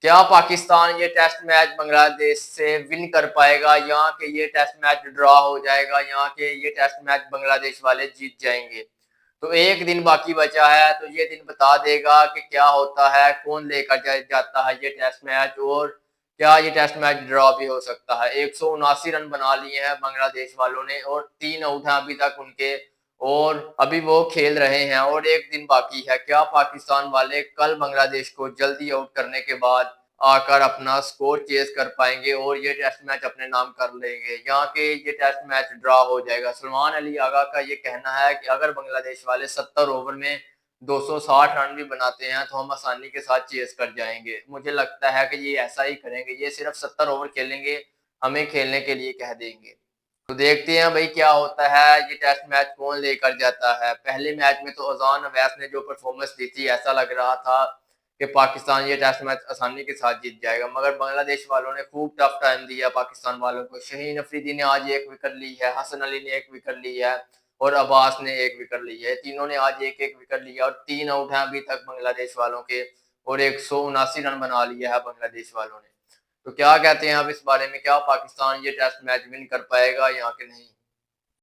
क्या पाकिस्तान ये test match Bangladesh से विन कर पाएगा, या कि ये टेस्ट मैच ड्रॉ हो जाएगा, या कि ये टेस्ट मैच बांग्लादेश वाले जीत जाएंगे। तो एक दिन बाकी बचा है, तो ये दिन बता देगा कि क्या होता है, कौन लेकर जाता है ये टेस्ट मैच, और क्या ये टेस्ट मैच ड्रॉ भी हो सकता है। 179 रन बना लिए हैं बांग्लादेश वालों ने, और 3 आउट हैं अभी तक उनके, और अभी वो खेल रहे हैं और एक दिन बाकी है। क्या पाकिस्तान वाले कल बांग्लादेश को जल्दी आउट करने के बाद आकर अपना स्कोर चेज कर पाएंगे और ये टेस्ट मैच अपने नाम कर लेंगे, यहाँ के ये टेस्ट मैच ड्रॉ हो जाएगा। सलमान अली आगा का ये कहना है कि अगर बांग्लादेश वाले 70 ओवर में 260 रन भी बनाते हैं तो हम आसानी के साथ चेज कर जाएंगे। मुझे लगता है कि ये ऐसा ही करेंगे, ये सिर्फ 70 ओवर खेलेंगे, हमें खेलने के लिए कह देंगे। तो देखते हैं भाई क्या होता है, ये टेस्ट मैच कौन लेकर जाता है। पहले मैच में तो अजान अवैस ने जो परफॉर्मेंस दी थी, ऐसा लग रहा था कि पाकिस्तान ये टेस्ट मैच आसानी के साथ जीत जाएगा, मगर बांग्लादेश वालों ने खूब टफ टाइम दिया पाकिस्तान वालों को। शहीन अफरीदी ने आज एक विकेट ली है, हसन अली ने एक विकेट ली है, और अब्बास ने एक विकेट ली है। तीनों ने आज एक एक विकेट लिया, और 3 आउट हैं अभी तक बांग्लादेश वालों के, और 179 रन बना लिया है बांग्लादेश वालों ने। तो क्या कहते हैं आप इस बारे में, क्या पाकिस्तान ये टेस्ट मैच विन कर पाएगा या कि नहीं?